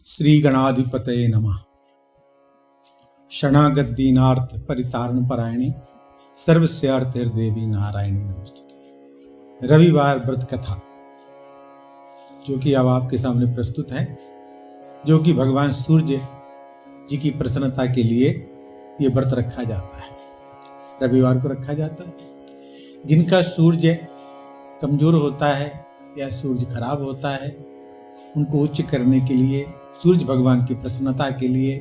श्री गणाधिपतये नमः। शरणागत दीनार्थ परितारण परायणे सर्वस्यार्थ देवी नारायणी नमस्तुते। रविवार व्रत कथा जो कि अब आपके सामने प्रस्तुत है, जो कि भगवान सूर्य जी की प्रसन्नता के लिए ये व्रत रखा जाता है। रविवार को रखा जाता है। जिनका सूर्य कमजोर होता है या सूर्य खराब होता है, उनको उच्च करने के लिए, सूर्य भगवान की प्रसन्नता के लिए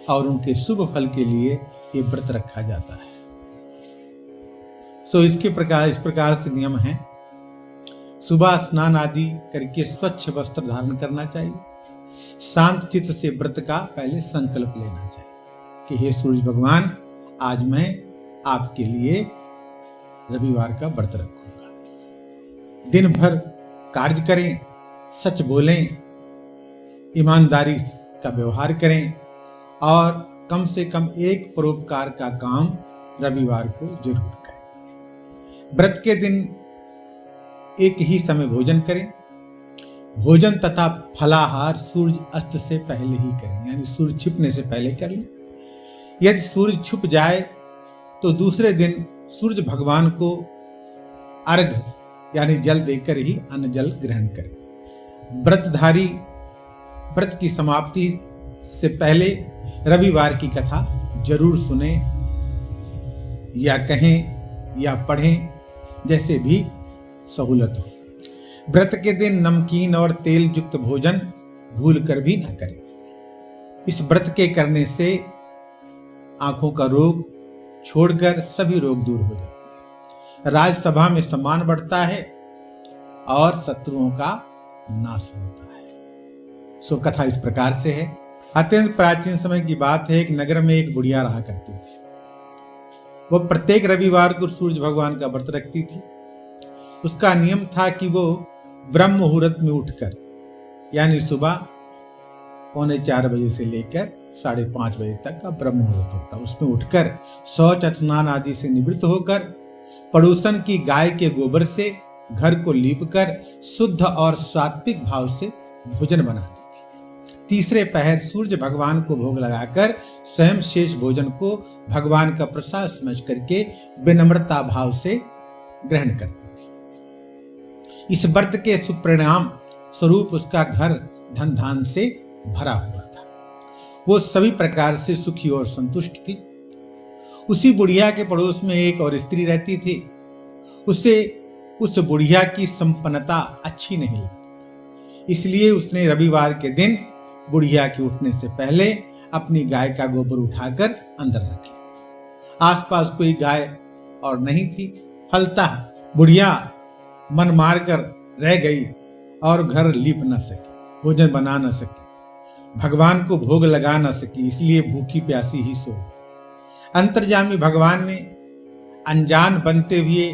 और उनके शुभ फल के लिए ये व्रत रखा जाता है। इस प्रकार से नियम है। सुबह स्नान आदि करके स्वच्छ वस्त्र धारण करना चाहिए। शांत चित्त से व्रत का पहले संकल्प लेना चाहिए कि हे सूर्य भगवान, आज मैं आपके लिए रविवार का व्रत रखूंगा। दिन भर कार्य करें, सच बोलें, ईमानदारी का व्यवहार करें और कम से कम एक परोपकार का काम रविवार को जरूर करें। व्रत के दिन एक ही समय भोजन करें। भोजन तथा फलाहार सूर्य अस्त से पहले ही करें, यानी सूर्य छिपने से पहले कर लें। यदि सूर्य छुप जाए तो दूसरे दिन सूर्य भगवान को अर्घ यानी जल देकर ही अन्न जल ग्रहण करें। व्रतधारी व्रत की समाप्ति से पहले रविवार की कथा जरूर सुने या कहें या पढ़ें, जैसे भी सहूलत हो। व्रत के दिन नमकीन और तेल युक्त भोजन भूल कर भी न करें। इस व्रत के करने से आंखों का रोग छोड़कर सभी रोग दूर हो जाते हैं। राजसभा में सम्मान बढ़ता है और शत्रुओं का नाश होता है। कथा इस प्रकार से है। अत्यंत प्राचीन समय की बात है। एक नगर में एक बुढ़िया रहा करती थी। वह प्रत्येक रविवार को सूर्य भगवान का व्रत रखती थी। उसका नियम था कि वो ब्रह्म मुहूर्त में उठकर, यानी सुबह 3:45 बजे से लेकर 5:30 बजे तक का ब्रह्म मुहूर्त होता, उसमें उठकर शौच स्नान आदि से निवृत्त होकर पड़ोसन की गाय के गोबर से घर को लीपकर शुद्ध और सात्विक भाव से भोजन बनाती थी। तीसरे पहर सूर्य भगवान को भोग लगाकर स्वयं शेष भोजन को भगवान का प्रसाद समझ करके विनम्रता भाव से ग्रहण करती थी। इस व्रत के सुपरिणाम स्वरूप उसका घर धन धान से भरा हुआ था। वो सभी प्रकार से सुखी और संतुष्ट थी। उसी बुढ़िया के पड़ोस में एक और स्त्री रहती थी। उसे उस बुढ़िया की संपन्नता अच्छी नहीं लगती थी, इसलिए उसने रविवार के दिन बुढ़िया के उठने से पहले अपनी गाय का गोबर उठाकर अंदर रख लिया। आसपास कोई गाय और नहीं थी। फलतः बुढ़िया मन मारकर रह गई और घर लीप न सकी, भोजन बना न सकी, भगवान को भोग लगा न सकी, इसलिए भूखी प्यासी ही सो गई। अंतर्यामी भगवान ने अनजान बनते हुए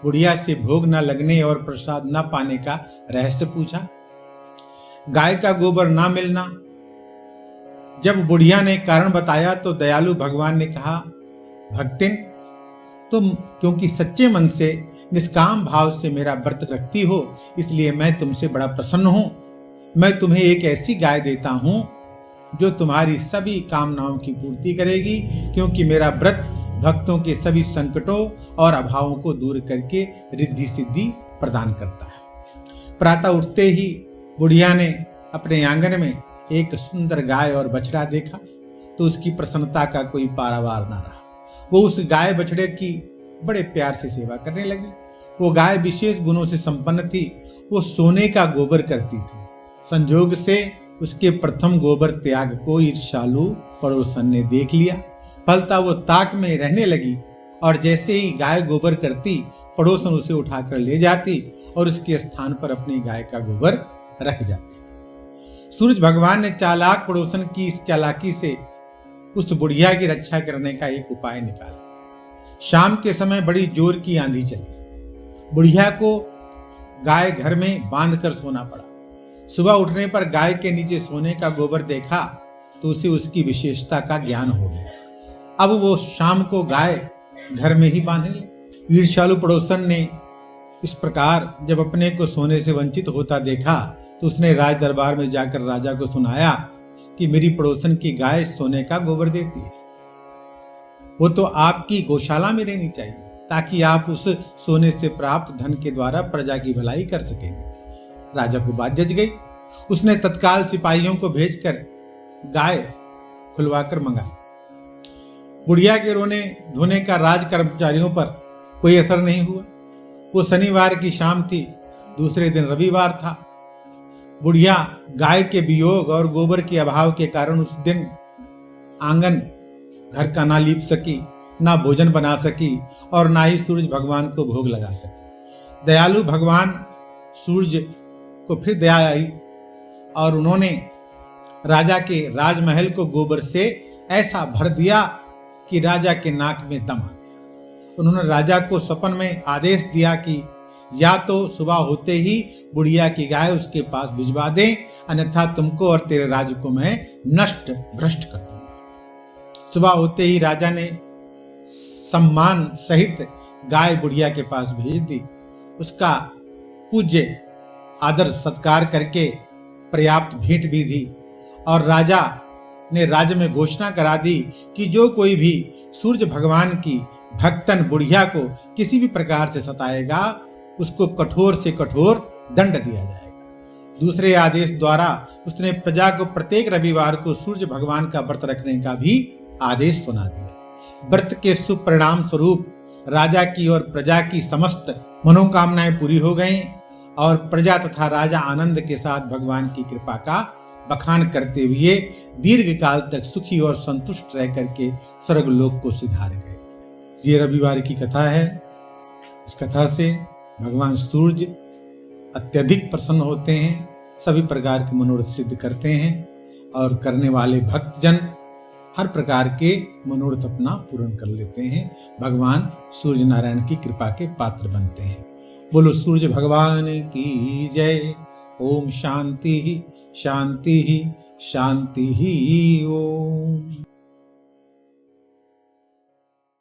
बुढ़िया से भोग न लगने और प्रसाद न पाने का रहस्य पूछा। गाय का गोबर ना मिलना। जब बुढ़िया ने कारण बताया तो दयालु भगवान ने कहा, भक्तिन, तुम क्योंकि सच्चे मन से निष्काम भाव से मेरा व्रत रखती हो, इसलिए मैं तुमसे बड़ा प्रसन्न हूं। मैं तुम्हें एक ऐसी गाय देता हूं जो तुम्हारी सभी कामनाओं की पूर्ति करेगी, क्योंकि मेरा व्रत भक्तों के सभी संकटों और अभावों को दूर करके रिद्धि सिद्धि प्रदान करता है। प्रातः उठते ही बुढ़िया ने अपने आंगन में एक सुंदर गाय और बछड़ा देखा तो उसकी प्रसन्नता का कोई पारावार न रहा। वो उस गाय बछड़े की बड़े प्यार से सेवा करने लगी। वो गाय विशेष गुणों से संपन्न थी। वो सोने का गोबर करती थी। संजोग से उसके प्रथम गोबर त्याग को ईर्ष्यालु पड़ोसन ने देख लिया। फलतः वो ताक में रहने लगी और जैसे ही गाय गोबर करती, पड़ोसन उसे उठाकर ले जाती और उसके स्थान पर अपनी गाय का गोबर रख जाती। सूरज भगवान ने चालाक पड़ोसन की इस चालाकी से उस बुढ़िया की रक्षा करने का एक उपाय निकाला। शाम के समय बड़ी जोर की आंधी चली। बुढ़िया को गाय घर में बांधकर सोना पड़ा। सुबह उठने पर गाय के नीचे सोने का गोबर देखा तो उसे उसकी विशेषता का ज्ञान हो गया। अब वो शाम को गाय घर में ही बांधने लगी। ईर्ष्यालु पड़ोसन ने इस प्रकार जब अपने को सोने से वंचित होता देखा तो उसने राज दरबार में जाकर राजा को सुनाया कि मेरी पड़ोसन की गाय सोने का गोबर देती है, वो तो आपकी गौशाला में रहनी चाहिए ताकि आप उस सोने से प्राप्त धन के द्वारा प्रजा की भलाई कर सकेंगे। राजा को बात जच गई। उसने तत्काल सिपाहियों को भेजकर गाय खुलवाकर मंगाई। बुढ़िया के रोने धोने का राज कर्मचारियों पर कोई असर नहीं हुआ। वो शनिवार की शाम थी, दूसरे दिन रविवार था। बुढ़िया गाय के वियोग और गोबर के अभाव के कारण उस दिन आंगन घर का ना लीप सकी, ना भोजन बना सकी और ना ही सूरज भगवान को भोग लगा सकी। दयालु भगवान सूरज को फिर दया आई और उन्होंने राजा के राजमहल को गोबर से ऐसा भर दिया कि राजा के नाक में दम आ गया। उन्होंने राजा को सपन में आदेश दिया कि या तो सुबह होते ही बुढ़िया की गाय उसके पास भिजवा दें, अन्यथा तुमको और तेरे राज्य को मैं नष्ट भ्रष्ट कर दूंगा। सुबह होते ही राजा ने सम्मान सहित गाय बुढ़िया के पास भेज दी। उसका पूज्य आदर सत्कार करके पर्याप्त भेंट भी दी और राजा ने राज्य में घोषणा करा दी कि जो कोई भी सूरज भगवान की भक्तन बुढ़िया को किसी भी प्रकार से सताएगा उसको कठोर से कठोर दंड दिया जाएगा। दूसरे आदेश द्वारा उसने प्रजा को प्रत्येक रविवार को सूरज भगवान का व्रत रखने का भी आदेश सुना दिया। व्रत के शुभ परिणाम स्वरूप राजा की और प्रजा की समस्त मनोकामनाएं पूरी हो गईं और प्रजा तथा राजा आनंद के साथ भगवान की कृपा का बखान करते हुए दीर्घ काल तक सुखी और संतुष्ट रह करके स्वर्गलोक को सिधार गए। ये रविवार की कथा है। इस कथा से भगवान सूर्य अत्यधिक प्रसन्न होते हैं, सभी प्रकार के मनोरथ सिद्ध करते हैं और करने वाले भक्तजन हर प्रकार के मनोरथ अपना पूर्ण कर लेते हैं। भगवान सूर्य नारायण की कृपा के पात्र बनते हैं। बोलो सूर्य भगवान की जय। ओम शांति ही शांति ही शांति ही ओम।